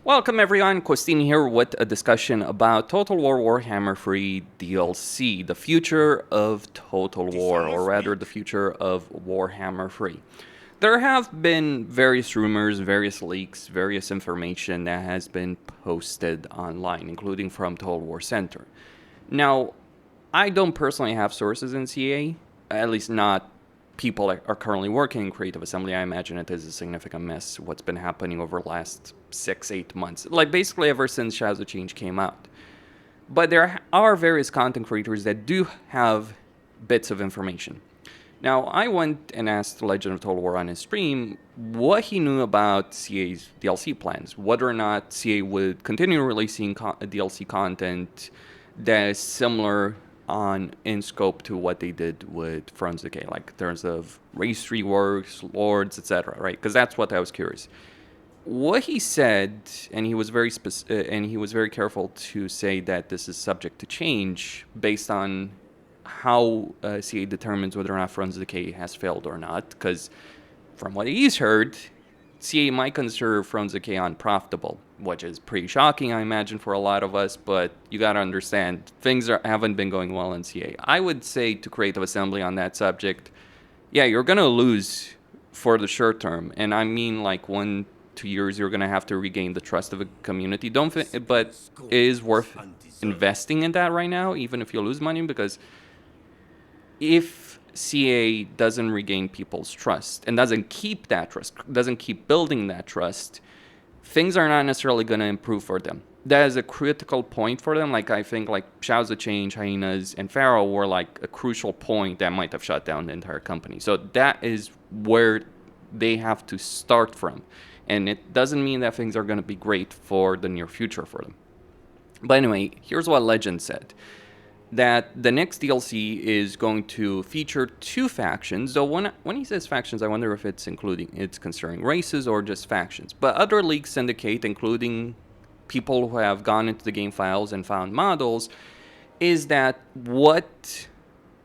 Welcome everyone, Costine here with a discussion about Total War Warhammer 3 DLC, the future of Total War, or rather the future of Warhammer 3. There have been various rumors, various leaks, various information that has been posted online, including from Total War Center. Now, I don't personally have sources in CA, at least not people that are currently working in Creative Assembly. I imagine it is a significant mess, what's been happening over the last 6-8 months. Like, basically ever since Shadows of Change came out. But there are various content creators that do have bits of information. Now, I went and asked Legend of Total War on his stream what he knew about CA's DLC plans, whether or not CA would continue releasing DLC content that is similar in scope to what they did with Thrones Decay, like in terms of race reworks, lords, etc. Right? Because that's what I was curious. What he said, and he was very careful to say that this is subject to change based on how CA determines whether or not Thrones Decay has failed or not. Because from what he's heard, CA might consider Thrones Decay unprofitable, which is pretty shocking, I imagine, for a lot of us, but you gotta understand, things haven't been going well in CA. I would say to Creative Assembly on that subject, yeah, you're gonna lose for the short term, and I mean like 1-2 years, you're gonna have to regain the trust of a community. But it is worth investing in that right now, even if you lose money, because if CA doesn't regain people's trust and doesn't keep that trust, doesn't keep building that trust, things are not necessarily going to improve for them. That is a critical point for them. Like, I think like Shadows of Change, Hyenas, and Pharaoh were like a crucial point that might have shut down the entire company. So that is where they have to start from. And it doesn't mean that things are going to be great for the near future for them. But anyway, here's what Legend said. That the next DLC is going to feature 2 factions. Though when he says factions, I wonder if it's considering races or just factions. But other leaks indicate, including people who have gone into the game files and found models, is that what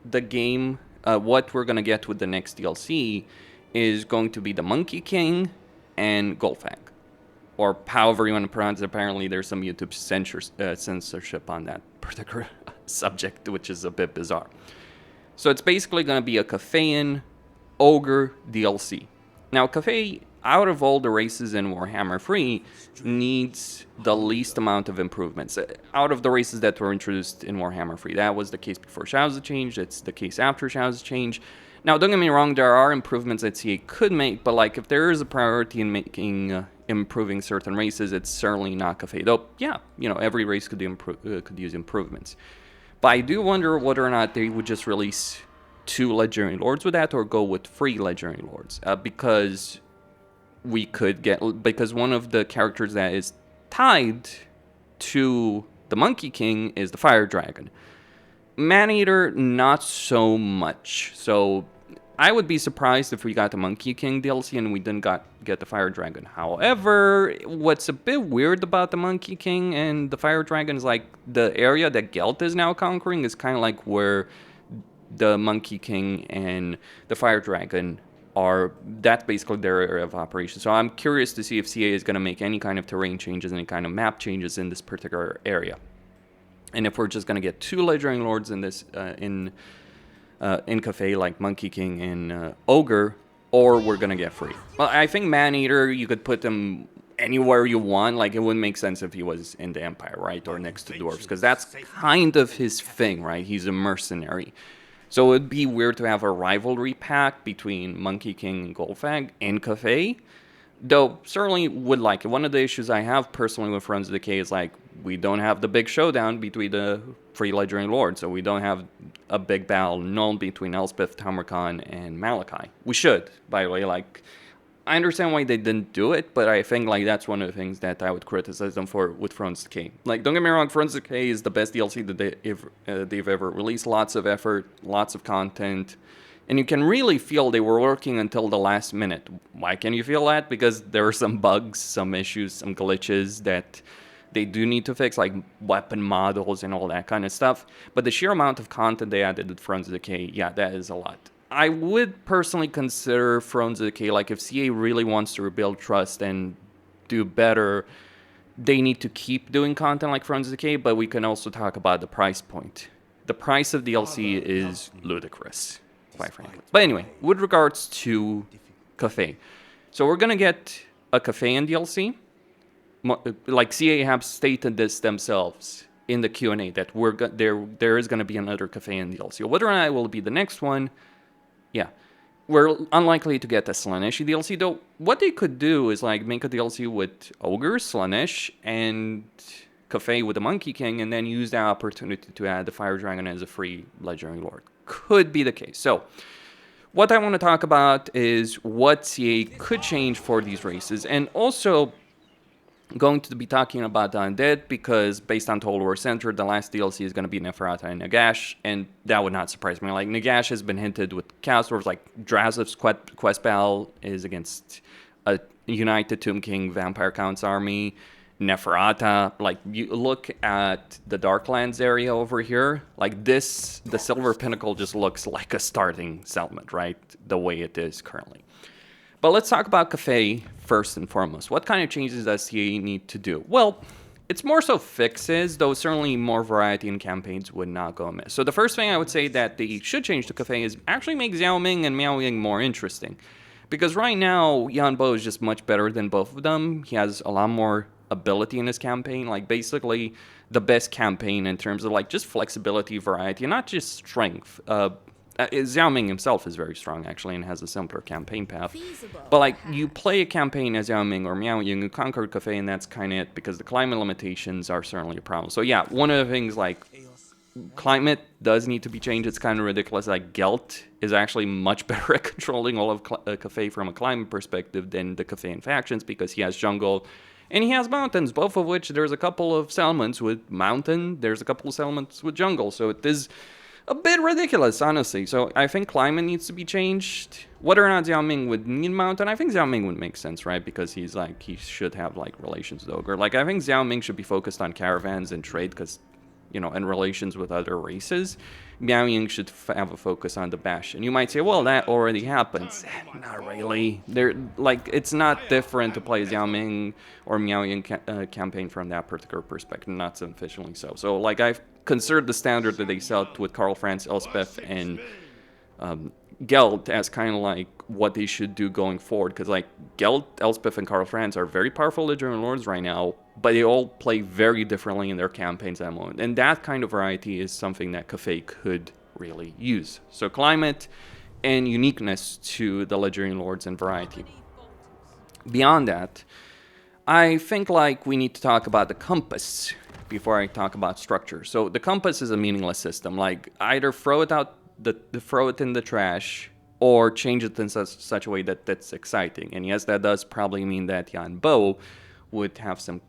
we're going to get with the next DLC is going to be the Monkey King and Golfag. Or however you want to pronounce it. Apparently there's some YouTube censorship on that particular subject, which is a bit bizarre. So it's basically going to be a Cathayan Ogre DLC. Now, Cathay, out of all the races in Warhammer 3, needs the least amount of improvements. Out of the races that were introduced in Warhammer 3, that was the case before Shadows of Change, it's the case after Shadows of Change. Now, don't get me wrong, there are improvements that CA could make, but like if there is a priority in improving certain races, it's certainly not Cathay. Though, yeah, every race could use improvements. But I do wonder whether or not they would just release 2 Legendary Lords with that, or go with 3 Legendary Lords. Because one of the characters that is tied to the Monkey King is the Fire Dragon. Maneater, not so much. So I would be surprised if we got the Monkey King DLC and we didn't get the Fire Dragon. However, what's a bit weird about the Monkey King and the Fire Dragon is like the area that Gelt is now conquering is kind of like where the Monkey King and the Fire Dragon are. That's basically their area of operation. So I'm curious to see if CA is going to make any kind of terrain changes, any kind of map changes in this particular area. And if we're just going to get 2 Legendary Lords in this in Cathay, like Monkey King and Ogre, or we're going to get 3. Well, I think Maneater, you could put him anywhere you want. Like, it wouldn't make sense if he was in the Empire, right? Or next to Dwarves, because that's kind of his thing, right? He's a mercenary. So it would be weird to have a rivalry pack between Monkey King and Golfag in Cathay. Though, certainly would like it. One of the issues I have personally with Thrones Decay is like, we don't have the big showdown between the 3 Legendary Lords. So we don't have a big battle known between Elspeth, Tamarkan, and Malachi. We should, by the way. Like, I understand why they didn't do it, but I think like that's one of the things that I would criticize them for with Thrones Decay. Like, don't get me wrong, Thrones Decay is the best DLC that they've ever released. Lots of effort, lots of content. And you can really feel they were working until the last minute. Why can you feel that? Because there are some bugs, some issues, some glitches that they do need to fix, like weapon models and all that kind of stuff. But the sheer amount of content they added to Thrones Decay, yeah, that is a lot. I would personally consider Thrones Decay, like if CA really wants to rebuild trust and do better they need to keep doing content like Thrones Decay, but we can also talk about the price point. The price of DLC is ludicrous, quite frankly. But anyway, with regards to Cathay, so we're gonna get a Cathay in DLC. Like CA have stated this themselves in the Q&A that there is gonna be another Cathay in DLC. Whether or not it will be the next one, yeah. We're unlikely to get a Slaanesh DLC, though. What they could do is like make a DLC with Ogres, Slaanesh, and Cathay with the Monkey King, and then use that opportunity to add the Fire Dragon as a free Legendary Lord. Could be the case. So, what I want to talk about is what CA could change for these races, and also going to be talking about the Undead, because based on Total War Center, the last DLC is going to be Neferata and Nagash, and that would not surprise me. Like, Nagash has been hinted with Chaos Dwarves, like Draziv's quest battle is against a United Tomb King Vampire Count's army. Neferata, like, you look at the Darklands area over here, like this, the Silver Pinnacle just looks like a starting settlement, right? The way it is currently. But let's talk about Cathay first and foremost. What kind of changes does CA need to do? Well, it's more so fixes, though certainly more variety in campaigns would not go amiss. So the first thing I would say that they should change to Cathay is actually make Xiao Ming and Miao Ying more interesting. Because right now, Yan Bo is just much better than both of them. He has a lot more ability in his campaign, like basically the best campaign in terms of like just flexibility, variety, and not just strength. Xiao Ming himself is very strong actually and has a simpler campaign path. But like you play a campaign as Xiao Ming or Miao Ying, you conquer Cathay, and that's kind of it, because the climate limitations are certainly a problem. So yeah, one of the things, like, climate does need to be changed. It's kind of ridiculous. Like Gelt is actually much better at controlling all of Cathay from a climate perspective than the Cathayan factions, because he has jungle and he has mountains, both of which there's a couple of settlements with mountain, there's a couple of settlements with jungle. So it is a bit ridiculous, honestly. So I think climate needs to be changed. Whether or not Xiao Ming would need mountain, I think Xiao Ming would make sense, right? Because he's like, he should have like relations with Ogre. Like I think Xiao Ming should be focused on caravans and trade, because, you know, and relations with other races. Miao Ying should have a focus on the bash. And you might say, well, that already happens. Not really. Like, it's not different to play Xiao Ming or Miao Ying campaign from that particular perspective, not sufficiently so. So, like, I've considered the standard that they set with Karl Franz, Elspeth, and Gelt as kind of like what they should do going forward, because like Gelt, Elspeth, and Karl Franz are very powerful Legendary Lords right now, but they all play very differently in their campaigns at the moment, and that kind of variety is something that Cathay could really use. So climate and uniqueness to the Legendary Lords and variety. Beyond that, I think like we need to talk about the compass before I talk about structure. So the compass is a meaningless system. Like either throw it out, throw it in the trash, or change it in such a way that that's exciting. And yes, that does probably mean that Yan Bo would have some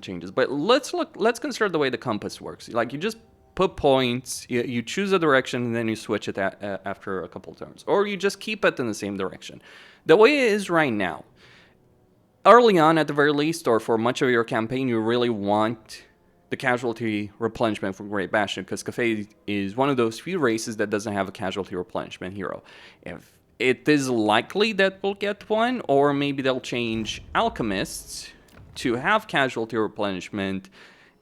changes. But let's consider the way the compass works. Like you just put points, you choose a direction, and then you switch it after a couple turns, or you just keep it in the same direction. The way it is right now, early on at the very least, or for much of your campaign, you really want the casualty replenishment from Great Bastion, because Cathay is one of those few races that doesn't have a casualty replenishment hero. If it is likely that we'll get one, or maybe they'll change Alchemists to have casualty replenishment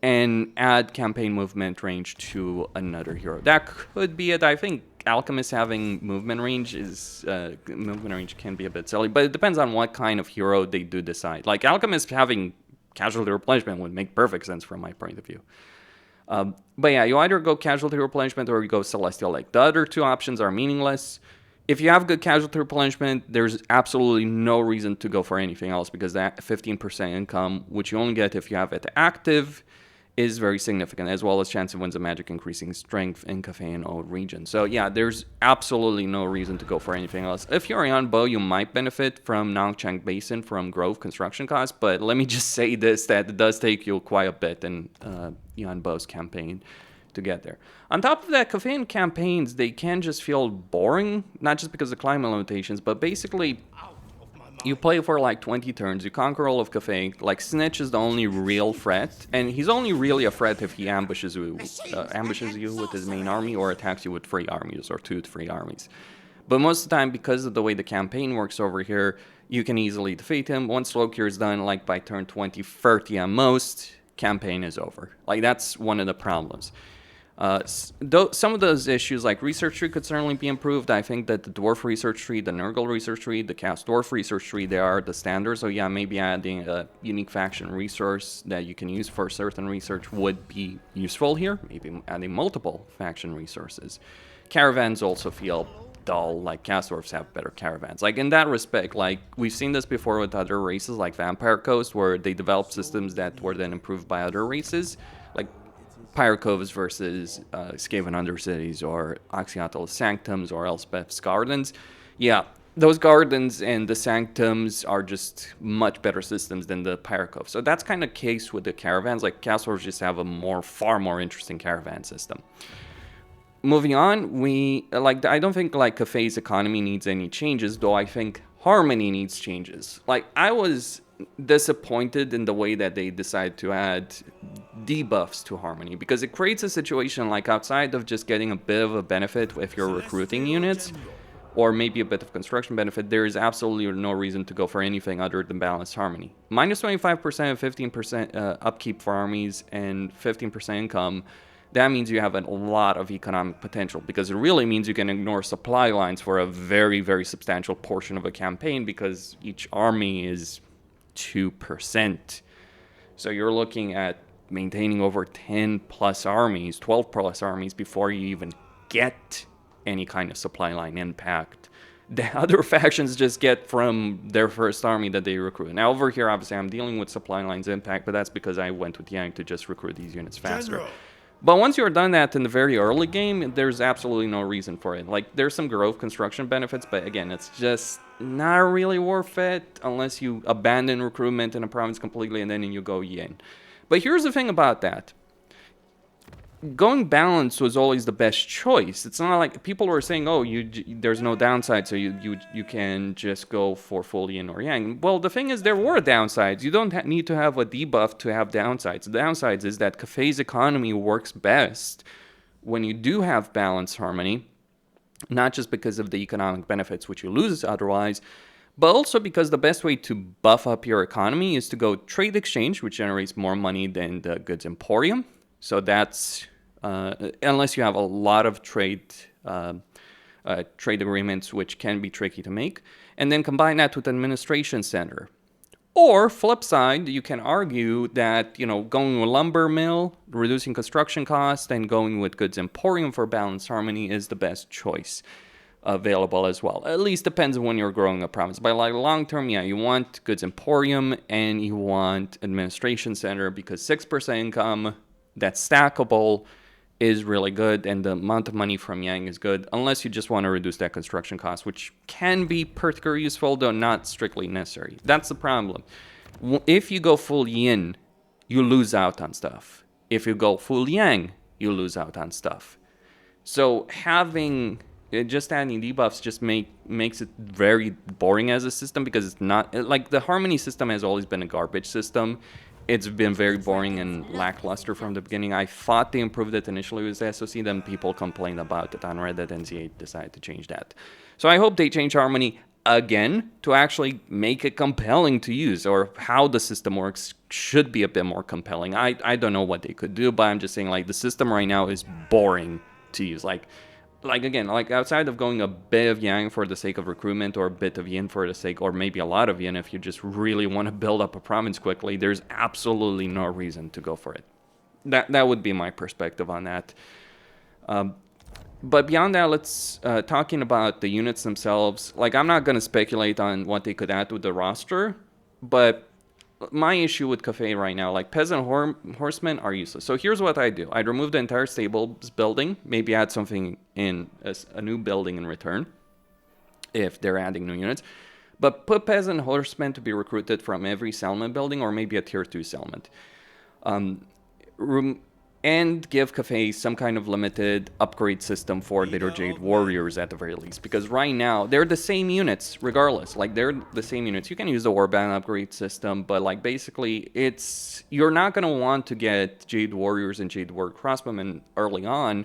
and add campaign movement range to another hero. That could be it. I think Alchemist having movement range can be a bit silly, but it depends on what kind of hero they do decide. Like Alchemist having casualty replenishment would make perfect sense from my point of view. But yeah, you either go casualty replenishment or you go Celestial Lake. The other two options are meaningless. If you have good casualty replenishment, there's absolutely no reason to go for anything else, because that 15% income, which you only get if you have it active, is very significant, as well as chance of winds of magic increasing strength in Cathay and old region. So yeah, there's absolutely no reason to go for anything else. If you're Yan Bo, you might benefit from Nongchang Basin from Grove construction costs, but let me just say this, that it does take you quite a bit in Yan Bo's campaign to get there. On top of that, Cathayan campaigns, they can just feel boring, not just because of climate limitations, but basically you play for like 20 turns, you conquer all of Cathay, like Snitch is the only real threat, and he's only really a threat if he ambushes you with his main army or attacks you with 3 armies or 2 to 3 armies. But most of the time, because of the way the campaign works over here, you can easily defeat him. Once slow cure is done, like by turn 20, 30 at most, campaign is over. Like, that's one of the problems. Some of those issues, like research tree, could certainly be improved. I think that the dwarf research tree, the Nurgle research tree, the cast dwarf research tree, they are the standard. So yeah, maybe adding a unique faction resource that you can use for certain research would be useful here. Maybe adding multiple faction resources. Caravans also feel dull. Like, cast dwarfs have better caravans. Like, in that respect, like, we've seen this before with other races, like Vampire Coast, where they developed systems that were then improved by other races. Like, Pirate Coves versus Skaven Undercities, or Oxyotl Sanctums, or Elspeth's Gardens. Yeah, those gardens and the sanctums are just much better systems than the Pirate Cove. So that's kind of case with the caravans. Like, castles just have a far more interesting caravan system. Moving on, I don't think like Cathay's economy needs any changes, though I think Harmony needs changes. Like, I was disappointed in the way that they decided to add debuffs to Harmony, because it creates a situation like, outside of just getting a bit of a benefit if you're recruiting units, or maybe a bit of construction benefit, there is absolutely no reason to go for anything other than balanced Harmony. Minus 25%, 15% upkeep for armies, and 15% income. That means you have a lot of economic potential, because it really means you can ignore supply lines for a very, very substantial portion of a campaign, because each army is 2%. So you're looking at maintaining over 10 plus armies, 12 plus armies before you even get any kind of supply line impact. The other factions just get from their first army that they recruit. Now over here, obviously, I'm dealing with supply lines impact, but that's because I went with Yang to just recruit these units faster. General. But once you're done that in the very early game, there's absolutely no reason for it. Like, there's some growth construction benefits, but again, it's just not really worth it unless you abandon recruitment in a province completely and then you go yin. But here's the thing about that. Going balanced was always the best choice. It's not like people were saying, oh, there's no downside, so you can just go for full yin or yang. Well, the thing is, there were downsides. You don't need to have a debuff to have downsides. The downsides is that Cathay's economy works best when you do have balanced Harmony, not just because of the economic benefits, which you lose otherwise, but also because the best way to buff up your economy is to go trade exchange, which generates more money than the goods emporium. So that's unless you have a lot of trade agreements, which can be tricky to make, and then combine that with administration center. Or, flip side, you can argue that, going with lumber mill, reducing construction costs, and going with goods emporium for balanced Harmony is the best choice available as well. At least depends on when you're growing a province. But like long term, yeah, you want goods emporium and you want administration center, because 6% income that's stackable is really good, and the amount of money from Yang is good, unless you just want to reduce that construction cost, which can be particularly useful, though not strictly necessary. That's the problem. If you go full yin, you lose out on stuff. If you go full yang, you lose out on stuff. So adding debuffs just makes it very boring as a system, because it's not like the Harmony system has always been a garbage system. It's been very boring and lackluster from the beginning. I thought they improved it initially with the SOC, then people complained about it on Reddit, and Z8 decided to change that. So I hope they change Harmony again to actually make it compelling to use, or how the system works should be a bit more compelling. I don't know what they could do, but I'm just saying, like, the system right now is boring to use. Like again, like outside of going a bit of yang for the sake of recruitment, or a bit of yin for the sake, or maybe a lot of yin if you just really want to build up a province quickly, there's absolutely no reason to go for it. That would be my perspective on that. But beyond that, let's talking about the units themselves. Like, I'm not going to speculate on what they could add to the roster, but my issue with Cathay right now, like, peasant horsemen are useless. So here's what I do. I'd remove the entire stables building, maybe add something in a new building in return, if they're adding new units. But put peasant horsemen to be recruited from every settlement building, or maybe a tier 2 settlement. And give Cathay some kind of limited upgrade system for their Jade Warriors at the very least. Because right now, they're the same units, regardless. Like, they're the same units. You can use the Warband upgrade system, but, like, basically, you're not going to want to get Jade Warriors and Jade Warrior Crossbowmen early on,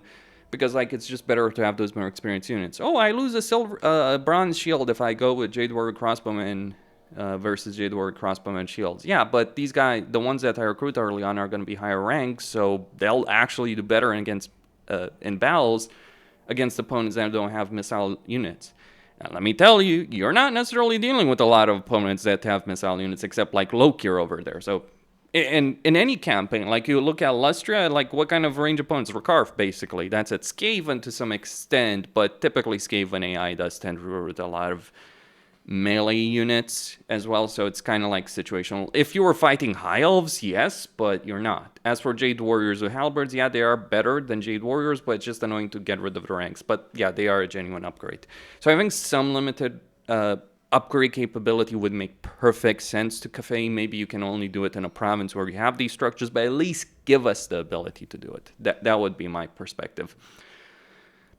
because like it's just better to have those more experienced units. Oh, I lose a bronze shield if I go with Jade Warrior Crossbowmen versus Jade Warrior Crossbowmen shields. Yeah, but these guys, the ones that I recruit early on, are going to be higher ranks, so they'll actually do better against in battles against opponents that don't have missile units. Now, let me tell you, you're not necessarily dealing with a lot of opponents that have missile units, except like Lokir over there. So, in any campaign, like you look at Lustria, like what kind of range opponents? Recarf, basically. That's at Skaven to some extent, but typically Skaven AI does tend to recruit a lot of melee units as well, so it's kind of like situational. If you were fighting High Elves, yes, but you're not. As for Jade Warriors with Halberds, yeah, they are better than Jade Warriors, but it's just annoying to get rid of the ranks. But yeah, they are a genuine upgrade. So having some limited upgrade capability would make perfect sense to Cathay. Maybe you can only do it in a province where you have these structures, but at least give us the ability to do it. That would be my perspective.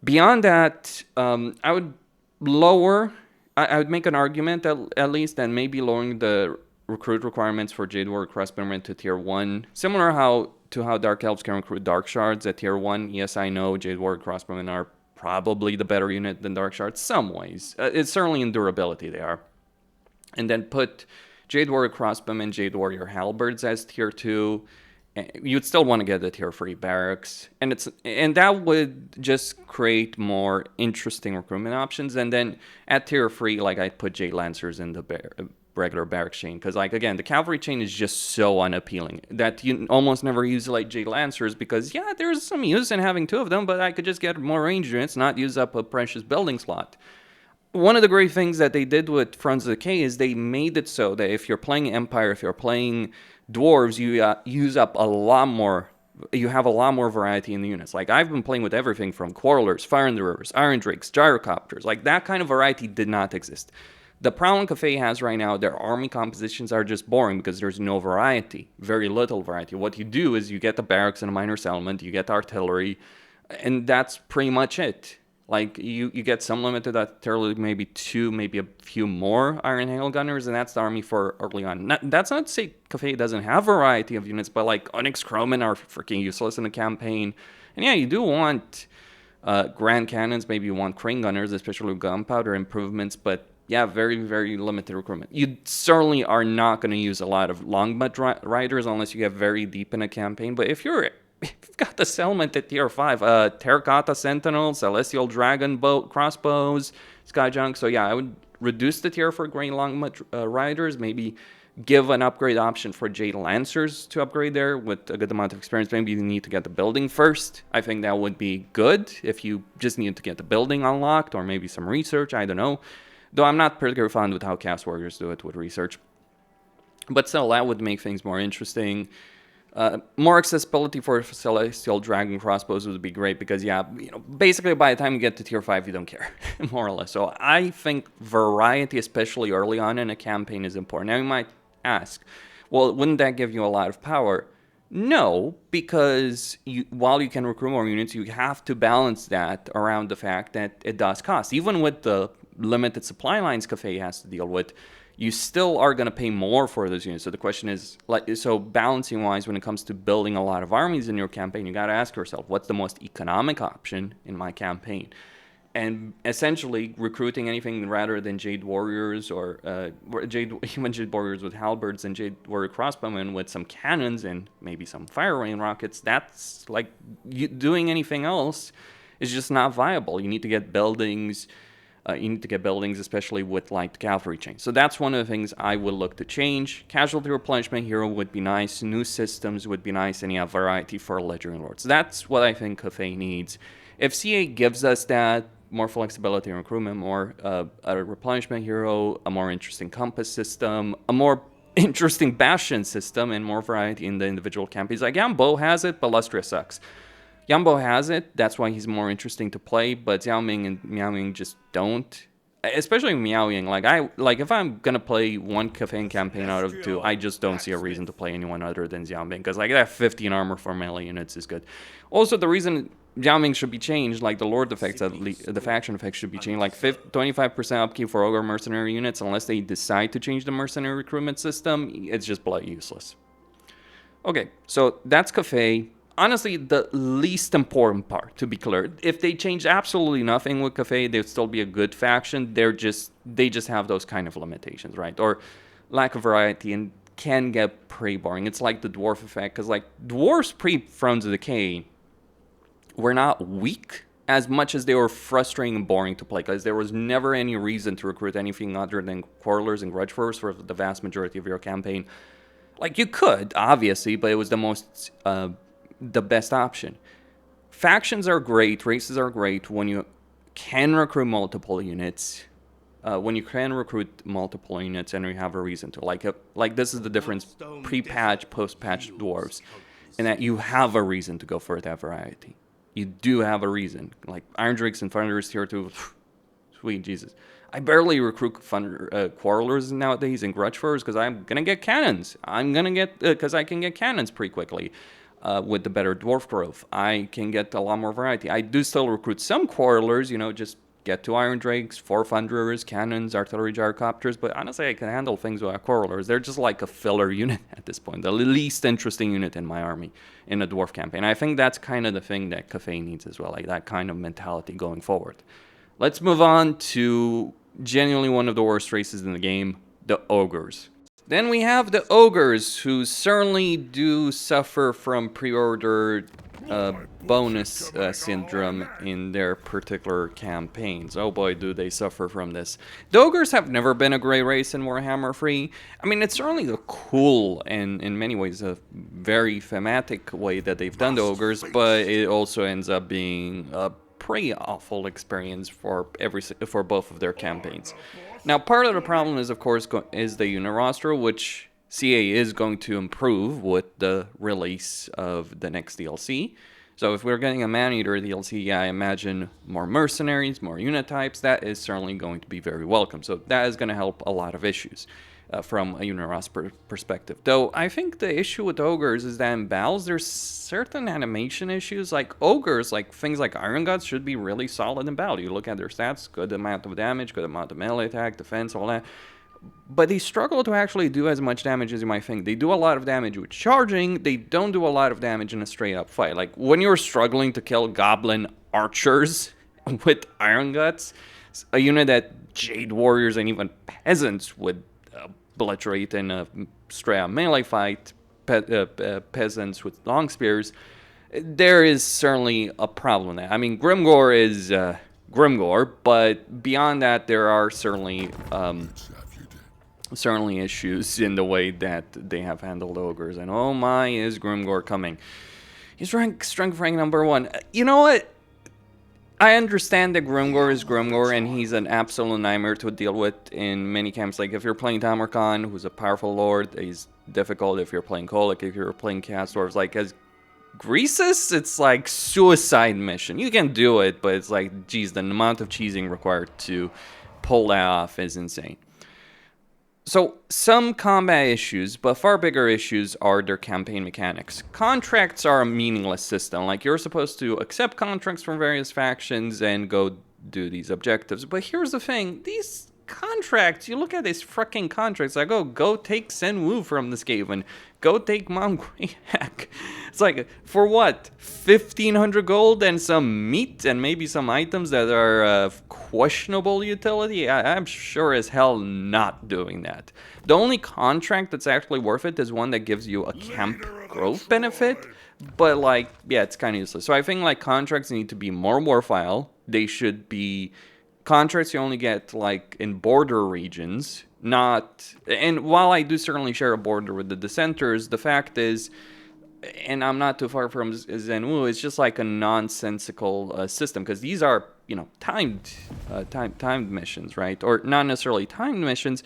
Beyond that, I would lower... I would make an argument at least that maybe lowering the recruit requirements for Jade Warrior Crossbowmen to tier 1. Similar to how Dark Elves can recruit Dark Shards at tier 1. Yes, I know Jade Warrior Crossbowmen are probably the better unit than Dark Shards. Some ways. It's certainly in durability they are. And then put Jade Warrior Crossbowmen, Jade Warrior Halberds as tier 2. You'd still want to get the tier 3 barracks, and that would just create more interesting recruitment options. And then at tier 3, like I'd put Jade Lancers in the regular barracks chain, because like again, the cavalry chain is just so unappealing that you almost never use like Jade Lancers, because yeah, there's some use in having 2 of them, but I could just get more range units, not use up a precious building slot. One of the great things that they did with Fronts of Decay is they made it so that if you're playing Empire, if you're playing Dwarves, you use up a lot more. You have a lot more variety in the units. Like I've been playing with everything from Quarrelers, Fire Endurers, Iron Drakes, Gyrocopters. Like that kind of variety did not exist. The problem Cathay has right now, their army compositions are just boring because there's no variety, very little variety. What you do is you get the barracks and a minor settlement, you get artillery, and that's pretty much it. Like, you get some limited artillery, maybe 2, maybe a few more Iron Hail Gunners, and that's the army for early on. That's not to say Cathay doesn't have variety of units, but, like, Onyx Crowmen are freaking useless in the campaign. And yeah, you do want Grand Cannons, maybe you want Crane Gunners, especially with gunpowder improvements, but yeah, very, very limited recruitment. You certainly are not going to use a lot of Longbutt Riders unless you get very deep in a campaign, but if you've got the settlement at tier 5, Terracotta Sentinels, Celestial Dragon Crossbows, Skyjunk. So yeah, I would reduce the tier for Grey Longbutt Riders, maybe give an upgrade option for Jade Lancers to upgrade there with a good amount of experience. Maybe you need to get the building first. I think that would be good if you just need to get the building unlocked, or maybe some research, I don't know. Though I'm not particularly fond with how Cast Warriors do it with research. But still, that would make things more interesting. More accessibility for Celestial Dragon Crossbows would be great because, yeah, basically by the time you get to tier 5, you don't care, more or less. So I think variety, especially early on in a campaign, is important. Now you might ask, well, wouldn't that give you a lot of power? No, because while you can recruit more units, you have to balance that around the fact that it does cost. Even with the limited supply lines Cathay has to deal with, you still are going to pay more for those units. So the question is, so balancing wise, when it comes to building a lot of armies in your campaign, you got to ask yourself, what's the most economic option in my campaign? And essentially recruiting anything rather than Jade Warriors or even Jade Warriors with halberds and Jade Warrior Crossbowmen with some cannons and maybe some fire rain rockets, that's like doing anything else is just not viable. You need to get buildings. Especially with light cavalry chain. So that's one of the things I would look to change. Casualty replenishment hero would be nice. New systems would be nice, and yeah, variety for legendary lords. That's what I think Cathay needs. If CA gives us that, more flexibility in recruitment, more a replenishment hero, a more interesting compass system, a more interesting bastion system, and more variety in the individual campaigns. Like Yambo has it, but Lustria sucks. Yambo has it, that's why he's more interesting to play, but Xiaoming and Miaoying just don't. Especially Miaoying, like if I'm gonna play one Cathay campaign out of 2, I just don't see a reason to play anyone other than Xiaoming, because like that 15 armor for melee units is good. Also, the reason Xiaoming should be changed, like the Lord effects, the faction effects should be changed, like 25% upkeep for Ogre mercenary units, unless they decide to change the mercenary recruitment system, it's just bloody useless. Okay, so that's Cathay. honestly the least important part, to be clear. If they changed absolutely nothing with Cathay, they'd still be a good faction. They just have those kind of limitations, right? Or lack of variety, and can get pretty boring. It's like the dwarf effect, because like dwarves pre-Thrones of Decay were not weak as much as they were frustrating and boring to play, because there was never any reason to recruit anything other than Quarrelers and Grudgeforce for the vast majority of your campaign. Like, you could, obviously, but it was the best option. Factions are great, races are great when you can recruit multiple units. When you can recruit multiple units and you have a reason to. Like this is the difference pre-patch, post-patch dwarves, in that you have a reason to go for that variety. You do have a reason. Like Iron Drakes and Thunderers tier 2, sweet Jesus. I barely recruit Quarrelers nowadays and Grudgeforce because I'm going to get cannons. Because I can get cannons pretty quickly with the better dwarf growth. I can get a lot more variety. I do still recruit some Quarrelers, just get 2 Iron Drakes, 4 Thunderers, cannons, artillery gyrocopters, but honestly I can handle things with Quarrelers. They're just like a filler unit at this point, the least interesting unit in my army in a dwarf campaign. I think that's kind of the thing that Cathay needs as well, like that kind of mentality going forward. Let's move on to genuinely one of the worst races in the game, the Ogres. Then we have the Ogres, who certainly do suffer from pre-order bonus syndrome in their particular campaigns. Oh boy, do they suffer from this. The Ogres have never been a great race in Warhammer 3. I mean, it's certainly a cool and in many ways a very thematic way that they've done the Ogres, but it also ends up being a pretty awful experience for both of their campaigns. Now, part of the problem is, of course, is the unit roster, which CA is going to improve with the release of the next DLC. So if we're getting a Man-Eater DLC, yeah, I imagine more mercenaries, more unit types. That is certainly going to be very welcome. So that is going to help a lot of issues from a unit roster perspective. Though I think the issue with Ogres is that in battles, there's certain animation issues. Like Ogres, like things like Iron Guts should be really solid in battle. You look at their stats, good amount of damage, good amount of melee attack, defense, all that. But they struggle to actually do as much damage as you might think. They do a lot of damage with charging. They don't do a lot of damage in a straight-up fight. Like, when you're struggling to kill Goblin Archers with Iron Guts, a unit that Jade Warriors and even Peasants would obliterate in a straight-up melee fight, Peasants with long spears, there is certainly a problem there. I mean, Grimgore is Grimgore, but beyond that, there are certainly issues in the way that they have handled Ogres. And oh my, is Grimgore coming. He's strength rank number 1. You know what? I understand that Grimgore is Grimgore, and he's an absolute nightmare to deal with in many camps. Like, if you're playing Tamarkan, who's a powerful lord, he's difficult. If you're playing Kolic, if you're playing Chaos Dwarves, like, as Greasus, it's like suicide mission. You can do it, but it's like, geez, the amount of cheesing required to pull that off is insane. So, some combat issues, but far bigger issues are their campaign mechanics. Contracts are a meaningless system. Like, you're supposed to accept contracts from various factions and go do these objectives. But here's the thing, these contracts, you look at these freaking contracts, like, oh, go take Sen Wu from the Skaven, go take Mount Greyhack. It's like, for what? 1,500 gold and some meat and maybe some items that are of questionable utility? I'm sure as hell not doing that. The only contract that's actually worth it is one that gives you a camp growth benefit, but like, yeah, it's kind of useless. So I think like contracts need to be more worthwhile. They should be contracts you only get like in border regions, not. And while I do certainly share a border with the dissenters, the fact is, and I'm not too far from Zenwu, it's just like a nonsensical system, because these are, timed missions, right? Or not necessarily timed missions,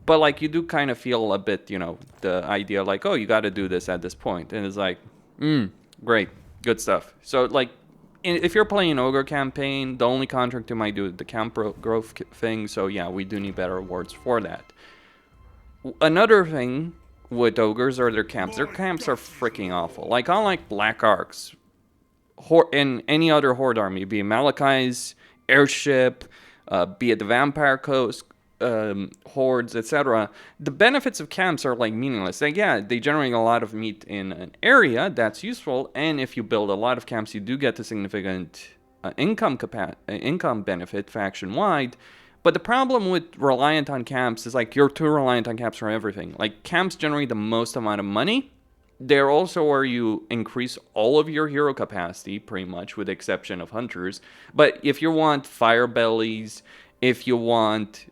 but like you do kind of feel a bit, the idea like, oh, you got to do this at this point, and it's like, great, good stuff. So like, if you're playing an Ogre campaign, the only contract you might do is the camp growth thing, so yeah, we do need better rewards for that. Another thing with Ogres are their camps. Their camps are freaking awful. Like, unlike Black Arcs, in any other Horde army, be it Malachi's, Airship, be it the Vampire Coast, hordes, etc., the benefits of camps are like meaningless. Like, yeah, they generate a lot of meat in an area, that's useful, and if you build a lot of camps, you do get a significant income benefit faction-wide. But the problem with reliant on camps is like you're too reliant on camps for everything. Like, camps generate the most amount of money. They're also where you increase all of your hero capacity, pretty much, with the exception of hunters. But if you want fire bellies, if you want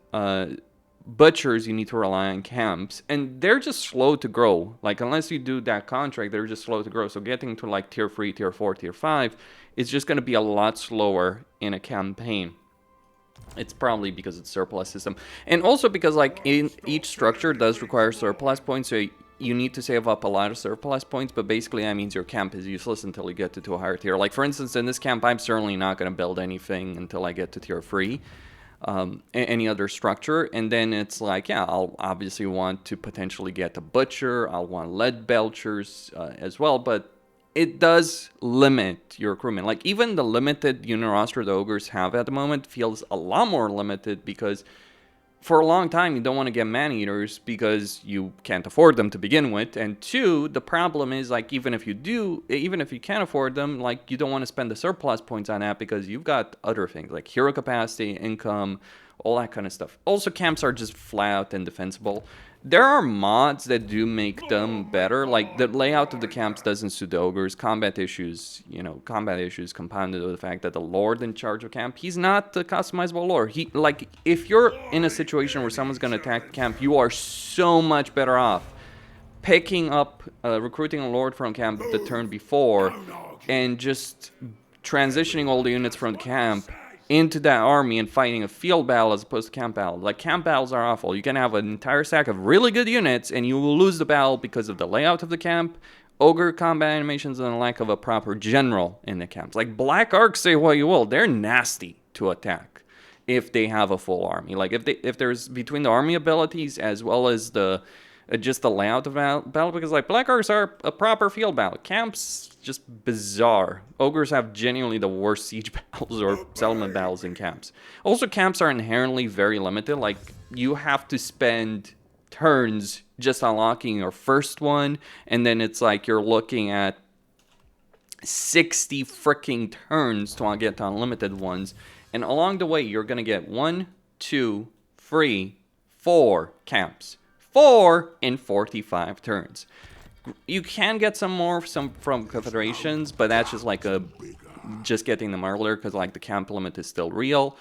butchers, you need to rely on camps. And they're just slow to grow. Like, unless you do that contract, they're just slow to grow. So getting to like tier 3, tier 4, tier 5 is just going to be a lot slower in a campaign. It's probably because it's surplus system. And also because like in each structure does require surplus points, so you need to save up a lot of surplus points, but basically that means your camp is useless until you get to a higher tier. Like, for instance, in this camp, I'm certainly not going to build anything until I get to tier 3, any other structure. And then it's like, yeah, I'll obviously want to potentially get a butcher, I'll want lead belchers as well, but it does limit your recruitment. Like, even the limited unit roster the Ogres have at the moment feels a lot more limited because for a long time you don't want to get man-eaters because you can't afford them to begin with. And two, the problem is, like, even if you can't afford them, like, you don't want to spend the surplus points on that because you've got other things like hero capacity, income, all that kind of stuff. Also, camps are just flat out indefensible. There are mods that do make them better. Like, the layout of the camps doesn't suit the Ogres. Combat issues compounded with the fact that the Lord in charge of camp, he's not the customizable Lord. Like, if you're in a situation where someone's going to attack the camp, you are so much better off picking up, recruiting a Lord from camp the turn before, and just transitioning all the units from the camp into that army and fighting a field battle as opposed to camp battle. Like, camp battles are awful. You can have an entire stack of really good units and you will lose the battle because of the layout of the camp, ogre combat animations, and the lack of a proper general in the camps. Like, Black Arcs, say what you will, they're nasty to attack if they have a full army. Like, if there's between the army abilities as well as the just the layout of battle, because like Black Arcs are a proper field battle. Camps, just bizarre. Ogres have genuinely the worst siege battles or settlement battles in camps. Also, camps are inherently very limited. Like, you have to spend turns just unlocking your first one, and then it's like you're looking at 60 freaking turns to get to unlimited ones. And along the way, you're gonna get 1, 2, 3, 4 camps. 4 in 45 turns. You can get some more from confederations, but that's just like just getting them earlier because like the camp limit is still real.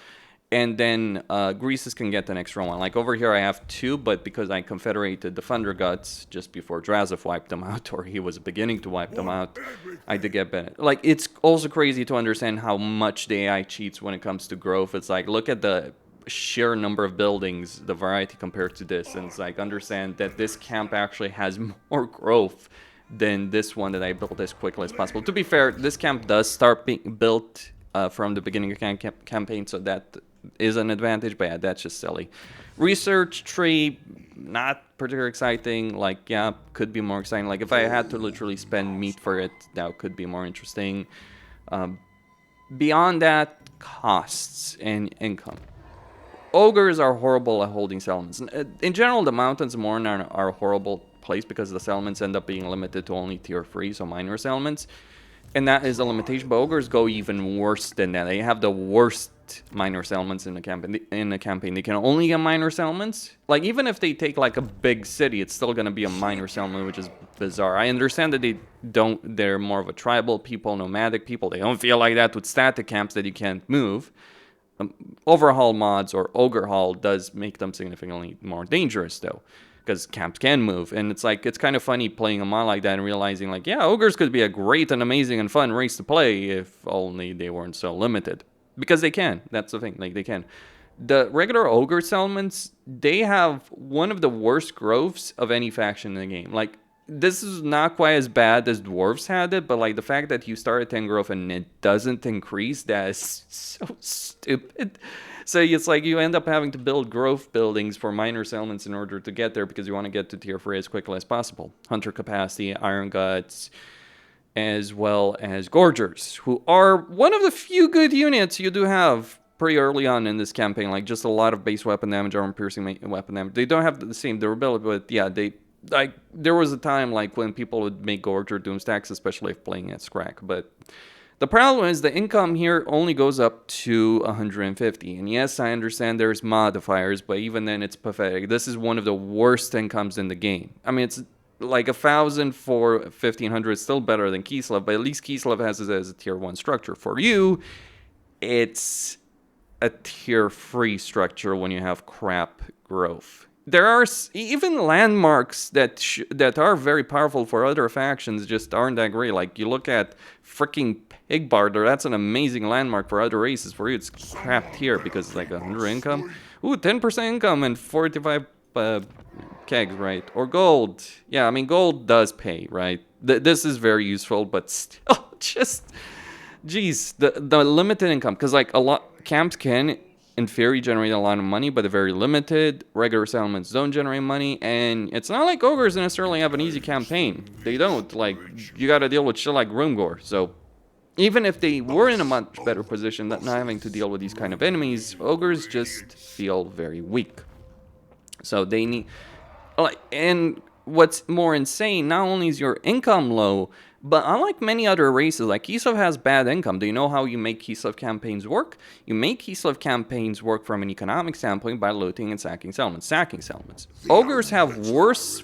And then Greases can get an extra one. Like, over here I have 2, but because I confederated the Thunder Guts just before Drazov wiped them out, or he was beginning to wipe them out, I did get better. Like, it's also crazy to understand how much the AI cheats when it comes to growth. It's like, look at the sheer number of buildings, the variety compared to this, and it's like, understand that this camp actually has more growth than this one that I built as quickly as possible. To be fair, this camp does start being built from the beginning of the campaign, so that is an advantage, but yeah, that's just silly. Research tree, not particularly exciting. Like, yeah, could be more exciting. Like, if I had to literally spend meat for it, that could be more interesting. Beyond that, costs and income. Ogres are horrible at holding settlements. In general, the mountains of Morn are a horrible place because the settlements end up being limited to only tier 3, so minor settlements. And that is a limitation, but Ogres go even worse than that. They have the worst minor settlements in the campaign. They can only get minor settlements. Like, even if they take like a big city, it's still going to be a minor settlement, which is bizarre. I understand that they're more of a tribal people, nomadic people. They don't feel like that with static camps that you can't move. Overhaul mods or Ogre Haul does make them significantly more dangerous, though, because camps can move. And it's like, it's kind of funny playing a mod like that and realizing, like, yeah, Ogres could be a great and amazing and fun race to play if only they weren't so limited. Because they can. That's the thing. Like, they can. The regular Ogre settlements, they have one of the worst growths of any faction in the game. Like, this is not quite as bad as Dwarves had it, but like the fact that you start at 10 growth and it doesn't increase, that is so stupid. So it's like you end up having to build growth buildings for minor settlements in order to get there because you want to get to tier 3 as quickly as possible. Hunter capacity, Iron Guts, as well as Gorgers, who are one of the few good units you do have pretty early on in this campaign, like just a lot of base weapon damage, armor piercing weapon damage. They don't have the same durability, but yeah, there was a time like when people would make Gorge or Doom stacks, especially if playing at Scrag. But the problem is the income here only goes up to 150. And yes, I understand there's modifiers, but even then it's pathetic. This is one of the worst incomes in the game. I mean, it's like 1,000 for 1,500 is still better than Kislev, but at least Kislev has it as a tier 1 structure. For you, it's a tier 3 structure when you have crap growth. There are even landmarks that are very powerful for other factions, just aren't that great. Like, you look at freaking Pig Barter, that's an amazing landmark for other races. For you, it's crap tier because it's like 100 income. Ooh, 10% income and 45 kegs, right? Or gold. Yeah, I mean, gold does pay, right? This is very useful, but still, just... Geez, the limited income. Because, like, a lot... Camps can... in theory, generate a lot of money, but they're very limited. Regular settlements don't generate money, and it's not like Ogres necessarily have an easy campaign. They don't. Like, you gotta deal with shit like Roomgore. So, even if they were in a much better position, not having to deal with these kind of enemies, Ogres just feel very weak. So, they need... Like, and what's more insane, not only is your income low, but unlike many other races, like Kislev has bad income. Do you know how you make Kislev campaigns work? You make Kislev campaigns work from an economic standpoint by looting and sacking settlements. Ogres have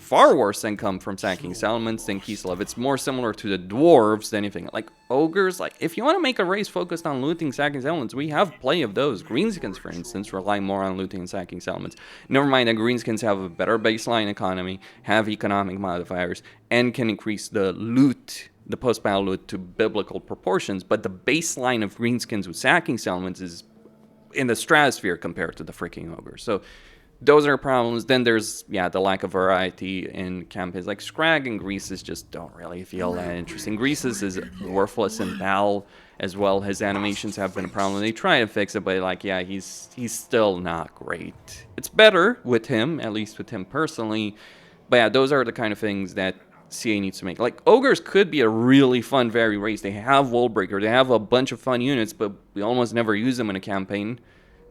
far worse income from sacking settlements than Kislev. It's more similar to the dwarves than anything. Like Ogres, like if you want to make a race focused on looting, sacking settlements, we have plenty of those. Greenskins, for instance, rely more on looting and sacking settlements. Never mind that Greenskins have a better baseline economy, have economic modifiers, and can increase the loot, the post-battle loot, to biblical proportions, but the baseline of Greenskins with sacking settlements is in the stratosphere compared to the freaking Ogres. So those are problems. Then there's, yeah, the lack of variety in campaigns. Like Scrag and Greases just don't really feel that interesting. Greases is worthless in battle as well. His animations have been a problem. They try to fix it, but like, yeah, he's still not great. It's better with him, at least with him personally. But yeah, those are the kind of things that CA needs to make. Like, Ogres could be a really fun varied race. They have Wallbreaker, they have a bunch of fun units, but we almost never use them in a campaign.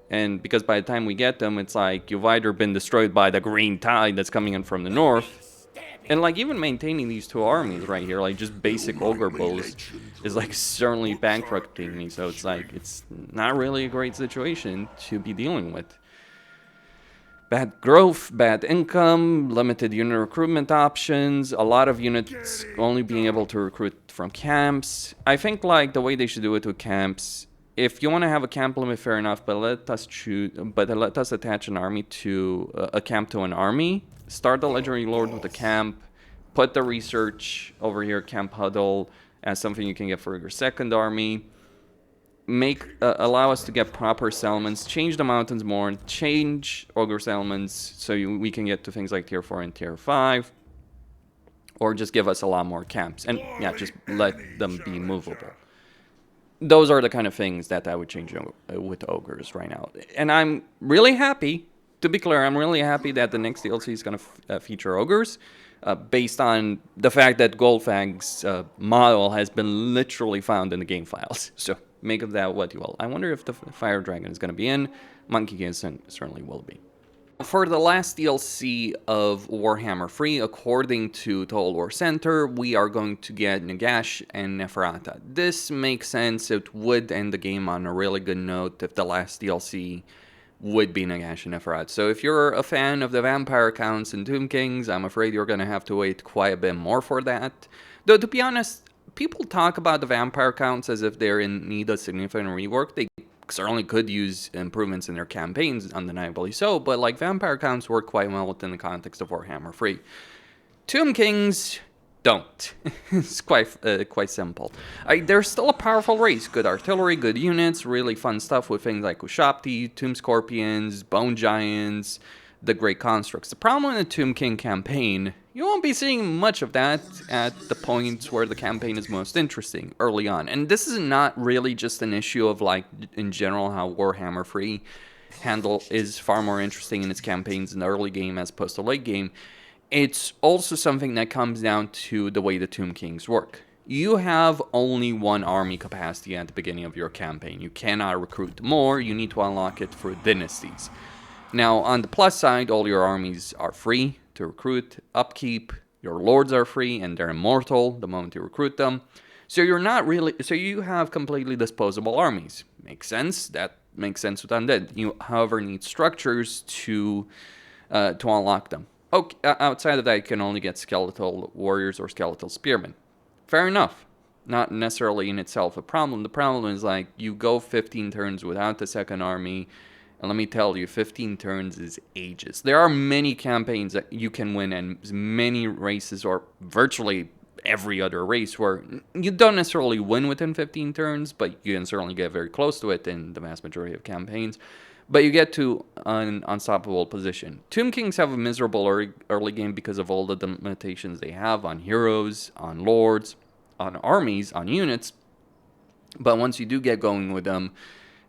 And because by the time we get them, it's like you've either been destroyed by the green tide that's coming in from the north, and like even maintaining these two armies right here, like just basic Ogre bulls, is like certainly bankrupting me. So it's like, it's not really a great situation to be dealing with. Bad growth, bad income, limited unit recruitment options, a lot of units only being able to recruit from camps. I think like the way they should do it with camps, if you want to have a camp limit, fair enough, but let us attach an army to a camp to an army. Start the Legendary Lord with a camp, put the research over here, Camp Huddle, as something you can get for your second army. Allow us to get proper settlements, change the mountains more, and change Ogre settlements so we can get to things like tier 4 and tier 5, or just give us a lot more camps, and yeah, just let them be movable. Those are the kind of things that I would change with Ogres right now. And I'm really happy, to be clear, I'm really happy that the next DLC is going to feature Ogres, based on the fact that Goldfang's model has been literally found in the game files. So make of that what you will. I wonder if the Fire Dragon is going to be in. Monkey King certainly will be. For the last DLC of Warhammer 3, according to Total War Center, we are going to get Nagash and Neferata. This makes sense. It would end the game on a really good note if the last DLC would be Nagash and Neferata. So if you're a fan of the vampire counts and Tomb Kings, I'm afraid you're going to have to wait quite a bit more for that. Though, to be honest, people talk about the vampire counts as if they're in need of significant rework. They certainly could use improvements in their campaigns, undeniably so, but like vampire counts work quite well within the context of Warhammer 3. Tomb Kings don't. It's quite simple. They're still a powerful race. Good artillery, good units, really fun stuff with things like Ushapti, Tomb Scorpions, Bone Giants, the Great Constructs. The problem with the Tomb King campaign, you won't be seeing much of that at the points where the campaign is most interesting, early on. And this is not really just an issue of, like, in general, how Warhammer 3 is far more interesting in its campaigns in the early game as opposed to late game. It's also something that comes down to the way the Tomb Kings work. you have only one army capacity at the beginning of your campaign. You cannot recruit more, you need to unlock it through dynasties. Now, on the plus side, all your armies are free to recruit, upkeep, your lords are free, and they're immortal the moment you recruit them. So you have completely disposable armies. Makes sense, that makes sense with undead. You, however, need structures to unlock them. Okay, outside of that, you can only get skeletal warriors or skeletal spearmen. Fair enough. Not necessarily in itself a problem. The problem is, like, you go 15 turns without the second army, and let me tell you, 15 turns is ages. There are many campaigns that you can win, and many races, or virtually every other race, where you don't necessarily win within 15 turns, but you can certainly get very close to it in the vast majority of campaigns. But you get to an unstoppable position. Tomb Kings have a miserable early game because of all the limitations they have on heroes, on lords, on armies, on units. But once you do get going with them,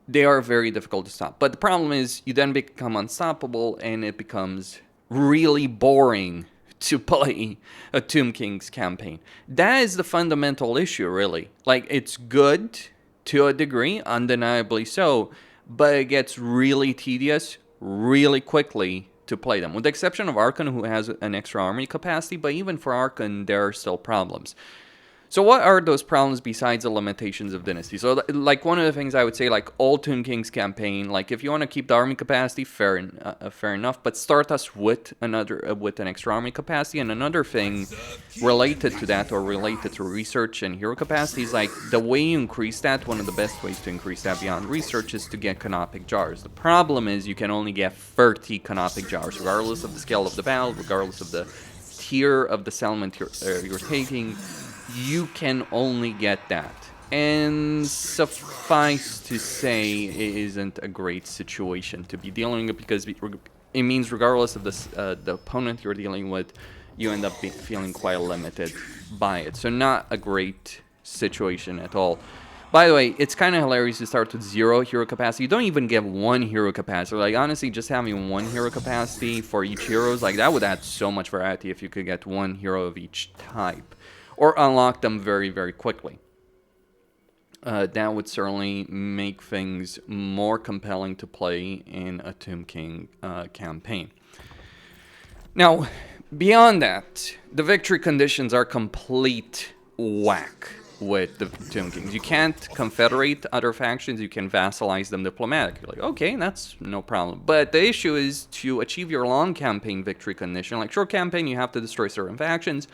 they are very difficult to stop. But the problem is, you then become unstoppable, and it becomes really boring to play a Tomb Kings campaign. That is the fundamental issue, really. Like, it's good to a degree, undeniably so, but it gets really tedious really quickly to play them. With the exception of Archon, who has an extra army capacity, but even for Archon, there are still problems. So what are those problems besides the limitations of Dynasty? So, like, one of the things I would say, like, all Tomb Kings campaign, like, if you want to keep the army capacity, fair enough, but start us with an extra army capacity. And another thing related to that, or related to research and hero capacity, is, like, the way you increase that, one of the best ways to increase that beyond research is to get canopic jars. The problem is you can only get 30 canopic jars, regardless of the scale of the battle, regardless of the tier of the settlement you're taking. You can only get that. And suffice to say, it isn't a great situation to be dealing with, because it means regardless of the opponent you're dealing with, you end up feeling quite limited by it. So not a great situation at all. By the way, it's kind of hilarious to start with 0 hero capacity. You don't even get 1 hero capacity. Like, honestly, just having 1 hero capacity for each hero, like, that would add so much variety if you could get 1 hero of each type. Or unlock them very, very quickly. That would certainly make things more compelling to play in a Tomb King campaign. Now, beyond that, the victory conditions are complete whack with the Tomb Kings. You can't confederate other factions, you can vassalize them diplomatically. Like, okay, that's no problem. But the issue is, to achieve your long campaign victory condition, like short campaign, you have to destroy certain factions.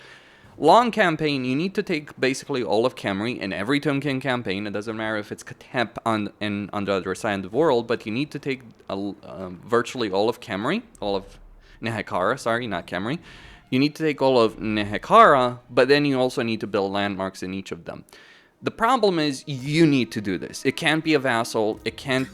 Long campaign, you need to take basically all of Khemri in every Tomb King campaign. It doesn't matter if it's Cathay on the other side of the world, but you need to take virtually all of Khemri, all of Nehekhara, sorry, not Khemri. You need to take all of Nehekhara, but then you also need to build landmarks in each of them. The problem is, you need to do this. It can't be a vassal. It can't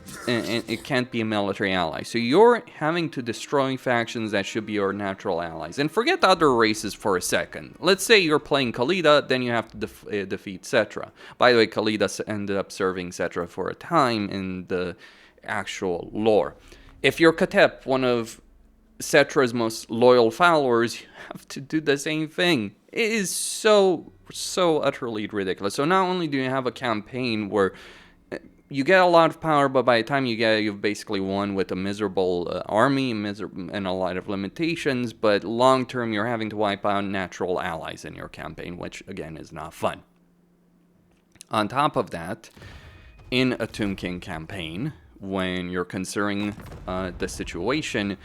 be a military ally. So you're having to destroy factions that should be your natural allies. And forget other races for a second. Let's say you're playing Khalida, then you have to defeat Cetra. By the way, Khalida ended up serving Cetra for a time in the actual lore. If you're Cathay, one of Cetra's most loyal followers, you have to do the same thing. It is so utterly ridiculous. So not only do you have a campaign where you get a lot of power, but by the time you've basically won with a miserable army and a lot of limitations, but long term you're having to wipe out natural allies in your campaign, which again is not fun. On top of that, in a Tomb King campaign, when you're considering the situation,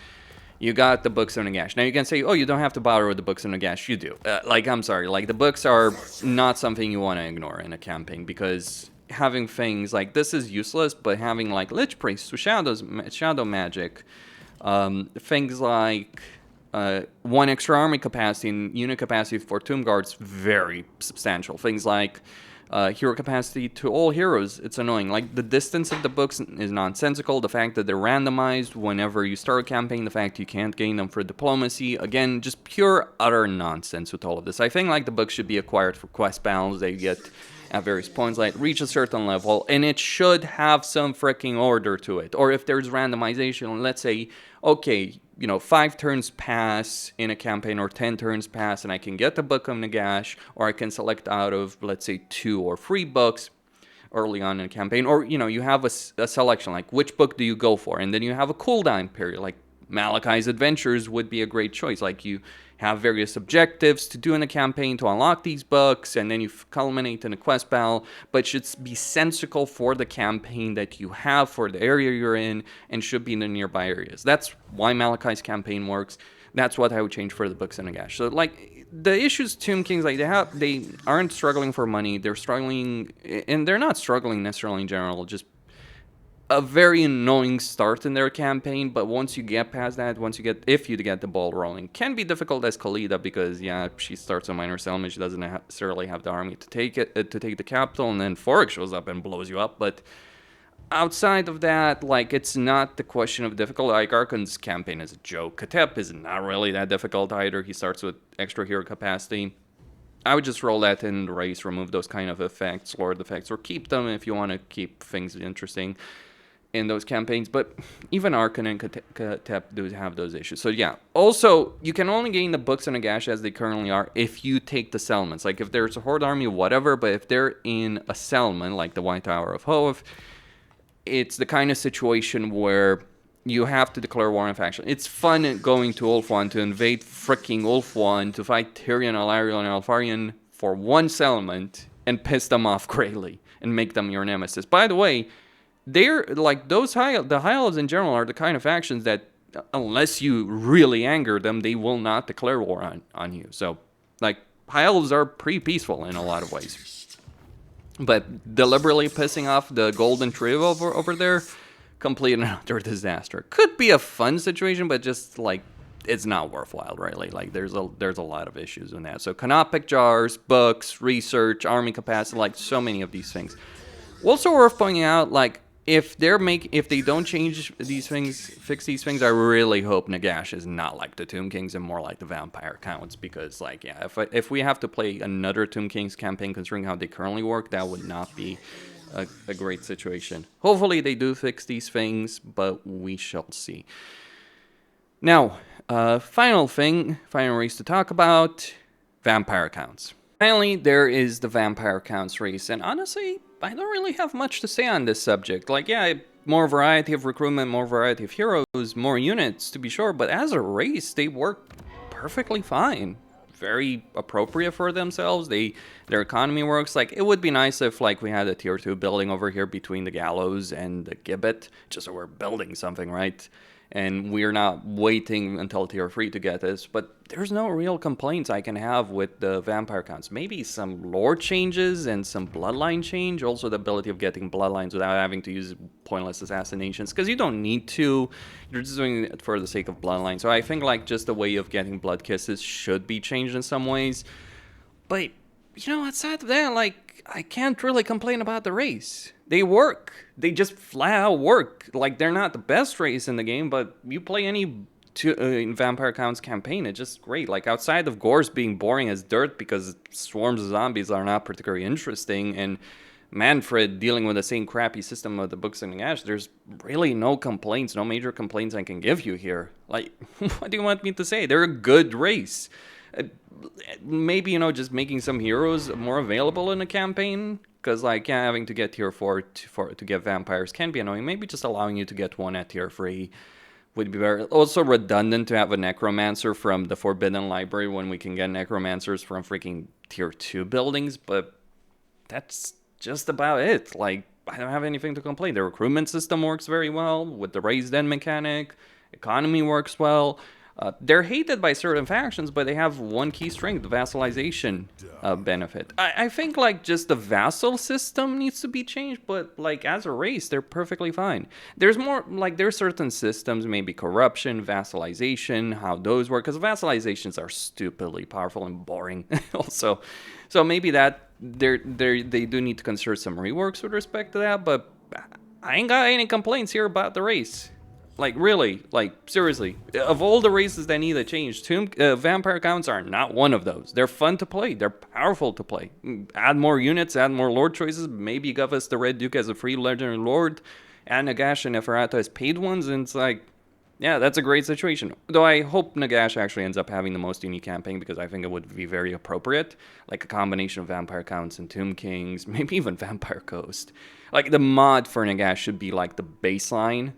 you got the Books of Nagash. Now you can say, oh, you don't have to bother with the Books of Nagash. You do. Like, I'm sorry. Like, the books are not something you want to ignore in a campaign, because having things like this is useless, but having, like, Lich Priest with shadow magic, things like 1 extra army capacity and unit capacity for Tomb Guards, very substantial. Things like hero capacity to all heroes, it's annoying. Like, the distance of the books is nonsensical. The fact that they're randomized whenever you start a campaign, the fact you can't gain them for diplomacy, again, just pure utter nonsense with all of this. I think, like, the books should be acquired for quest battles they get at various points, like reach a certain level, and it should have some freaking order to it. Or if there's randomization, let's say, okay, 5 turns pass in a campaign or 10 turns pass and I can get the Book of Nagash, or I can select out of, let's say, 2 or 3 books early on in a campaign, or, you have a selection, like which book do you go for? And then you have a cooldown period, like Malachi's Adventures would be a great choice. Like you have various objectives to do in the campaign to unlock these books, and then you culminate in a quest battle, but it should be sensical for the campaign that you have for the area you're in, and should be in the nearby areas. That's why Malachi's campaign works. That's what I would change for the Books of Nagash. So, like, the issues Tomb Kings, like, they aren't struggling for money. They're struggling, and they're not struggling necessarily in general, just a very annoying start in their campaign. But once you get past that, if you get the ball rolling, can be difficult as Khalida, because she starts a minor settlement. She doesn't necessarily have the army to take the capital, and then Forik shows up and blows you up. But outside of that, like, it's not the question of difficulty. Like, Archon's campaign is a joke. Cathay is not really that difficult either. He starts with extra hero capacity. I would just roll that in the race, remove those kind of effects, Lord effects, or keep them if you want to keep things interesting in those campaigns. But even Archon and Cathay do have those issues. So also, you can only gain the Books of Nagash as they currently are if you take the settlements. Like, if there's a Horde army, whatever, but if they're in a settlement, like the White Tower of Hoth, it's the kind of situation where you have to declare war on faction. It's fun going to Ulthuan to invade freaking Ulthuan, to fight Tyrion, Alariel, and Alfarian for one settlement and piss them off greatly and make them your nemesis. By the way, they're like the High Elves in general are the kind of factions that, unless you really anger them, they will not declare war on you. So, like, High Elves are pretty peaceful in a lot of ways. But deliberately pissing off the Golden Trio over there, complete and utter disaster. Could be a fun situation, but just, like, it's not worthwhile, really. Like, there's a lot of issues in that. So, canopic jars, books, research, army capacity, like, so many of these things. Also worth pointing out, like, if they don't change these things, fix these things, I really hope Nagash is not like the Tomb Kings and more like the Vampire Counts, because, like, if we have to play another Tomb Kings campaign, considering how they currently work, that would not be a great situation. Hopefully they do fix these things, but we shall see. Now, final race to talk about, Vampire Counts. Finally, there is the Vampire Counts race, and honestly, I don't really have much to say on this subject. Like, more variety of recruitment, more variety of heroes, more units, to be sure, but as a race, they work perfectly fine. Very appropriate for themselves. Their economy works. Like, it would be nice if, like, we had a tier 2 building over here between the Gallows and the Gibbet, just so we're building something, right? And we're not waiting until tier 3 to get this, but there's no real complaints I can have with the Vampire Counts. Maybe some lore changes and some bloodline change, also the ability of getting bloodlines without having to use pointless assassinations, because you don't need to, you're just doing it for the sake of bloodline. So I think, like, just the way of getting blood kisses should be changed in some ways. But, outside of that, like, I can't really complain about the race. They work. They just flat out work. Like, they're not the best race in the game, but you play any Vampire Counts campaign, it's just great. Like, outside of Gorse being boring as dirt because swarms of zombies are not particularly interesting, and Manfred dealing with the same crappy system of the Books of Nagash, there's really no complaints, no major complaints I can give you here. Like, what do you want me to say? They're a good race. Maybe, just making some heroes more available in a campaign, because, like, having to get tier 4 to get vampires can be annoying. Maybe just allowing you to get one at tier 3 would be very... Also redundant to have a necromancer from the Forbidden Library when we can get necromancers from freaking tier 2 buildings, but that's just about it. Like, I don't have anything to complain. The recruitment system works very well with the raised end mechanic. Economy works well. They're hated by certain factions, but they have one key strength, the vassalization benefit. I think, like, just the vassal system needs to be changed, but, like, as a race, they're perfectly fine. There's more, like, there's certain systems, maybe corruption, vassalization, how those work, because vassalizations are stupidly powerful and boring also. So maybe that, they do need to consider some reworks with respect to that, but I ain't got any complaints here about the race. Like, really, like, seriously, of all the races that need a change, Vampire Counts are not one of those. They're fun to play. They're powerful to play. Add more units, add more lord choices. Maybe give us the Red Duke as a free legendary lord, add Nagash and Neferata as paid ones, and it's like, Yeah, that's a great situation. Though I hope Nagash actually ends up having the most unique campaign because I think it would be very appropriate. Like a combination of Vampire Counts and Tomb Kings, maybe even Vampire Coast. Like the mod for Nagash should be like the baseline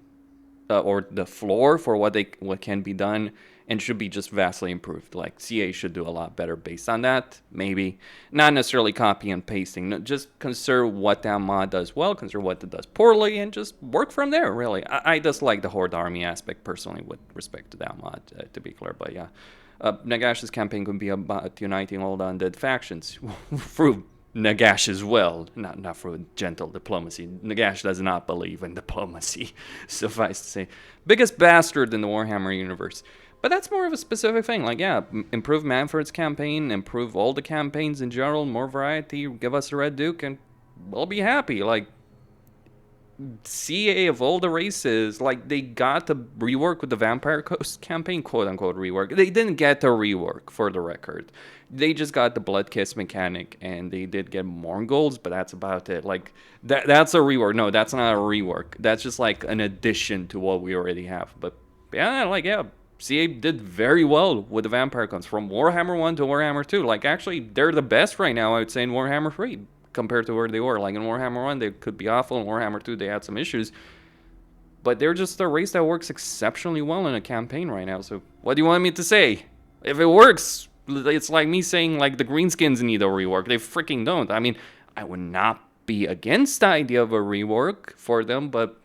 or the floor for what can be done, and should be just vastly improved. Like CA should do a lot better based on that, maybe. Not necessarily copy and pasting. No, just consider what that mod does well, consider what it does poorly, and just work from there, really. I just like the Horde Army aspect personally with respect to that mod, to be clear, but yeah. Nagash's campaign could be about uniting all the undead factions through Nagash as well, not through gentle diplomacy. Nagash does not believe in diplomacy, suffice to say. Biggest bastard in the Warhammer universe. But that's more of a specific thing. Like, yeah, improve Manfred's campaign, improve all the campaigns in general, more variety, give us a Red Duke, and we'll be happy. Like, CA of all the races, like, they got to rework with the Vampire Coast campaign, quote-unquote rework. They didn't get the rework, for the record. They just got the Blood Kiss mechanic, and they did get Morgul's, but that's about it. Like, that's a rework. No, that's not a rework. That's just, like, an addition to what we already have. But, yeah, like, yeah, CA did very well with the Vampire Counts, from Warhammer 1 to Warhammer 2. Like, actually, they're the best right now, I would say, in Warhammer 3. Compared to where they were. Like in Warhammer 1, they could be awful. In Warhammer 2, they had some issues. But they're just a race that works exceptionally well in a campaign right now. So what do you want me to say? If it works, it's like me saying like the Greenskins need a rework. They freaking don't. I mean, I would not be against the idea of a rework for them, but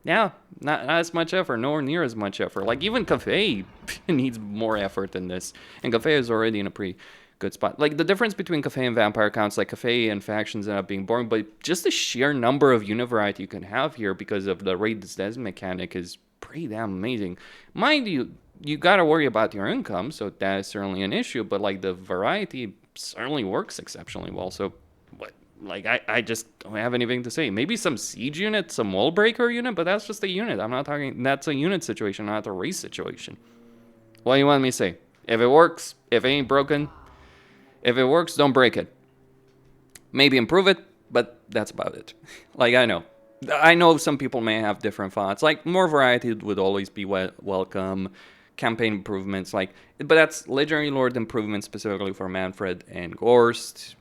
yeah, not as much effort, nowhere near as much effort. Like even Cathay needs more effort than this. And Cathay is already in a pretty good spot. Like the difference between Cathay and Vampire Counts, like Cathay and factions end up being boring, but just the sheer number of unit variety you can have here because of the Raid's Death mechanic is pretty damn amazing. Mind you, you gotta worry about your income, so that is certainly an issue, but like the variety certainly works exceptionally well. So what, like I just don't have anything to say. Maybe some siege unit, some wall breaker unit, but that's just a unit. I'm not talking, that's a unit situation, not a race situation. What do you want me to say? If it works, if it ain't broken, if it works, don't break it. Maybe improve it, but that's about it. Like, I know some people may have different thoughts. Like, more variety would always be welcome. Campaign improvements, like, but that's Legendary Lord improvements specifically for Manfred and Gorst.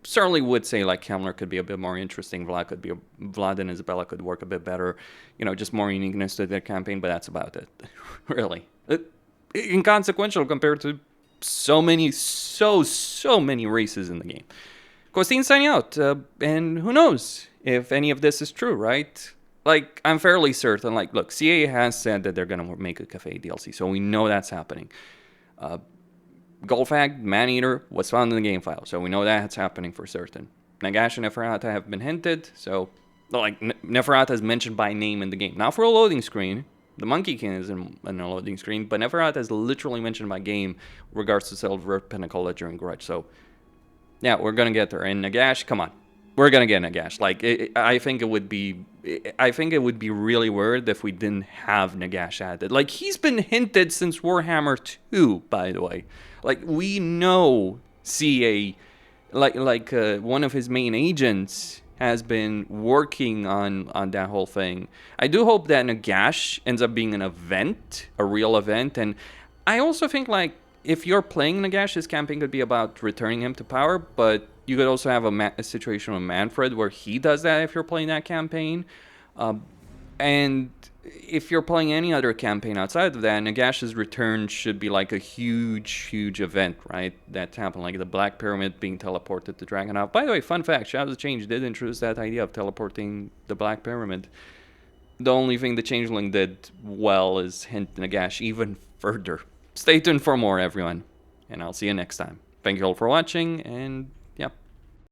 Certainly would say, like, Kemler could be a bit more interesting. Vlad and Isabella could work a bit better. You know, just more uniqueness to their campaign, but that's about it. Really. Inconsequential compared to so many races in the game. Costine's signing out, and who knows if any of this is true, right? Like, I'm fairly certain, like, look, CA has said that they're gonna make a Cathay DLC, so we know that's happening. Golfag, Maneater was found in the game file, so we know that's happening for certain. Nagash and Neferata have been hinted, so, like, Neferata is mentioned by name in the game. Not for a loading screen. The Monkey King is in a loading screen, but Neferata is literally mentioned by game in regards to Silver Pinnacle Ledger and Grudge. So, yeah, we're gonna get there. And Nagash, come on, we're gonna get Nagash. Like, I think it would be really weird if we didn't have Nagash added. Like, he's been hinted since Warhammer 2, by the way. Like, we know CA, like one of his main agents has been working on that whole thing. I do hope that Nagash ends up being an event, a real event, and I also think, like, if you're playing Nagash, this campaign could be about returning him to power, but you could also have a situation with Manfred where he does that if you're playing that campaign. And if you're playing any other campaign outside of that, Nagash's return should be like a huge event, right? That's happened, like the Black Pyramid being teleported to Dragonhof. By the way, fun fact, Shadows of Change did introduce that idea of teleporting the Black Pyramid. The only thing the Changeling did well is hint Nagash even further. Stay tuned for more, everyone, and I'll see you next time. Thank you all for watching, and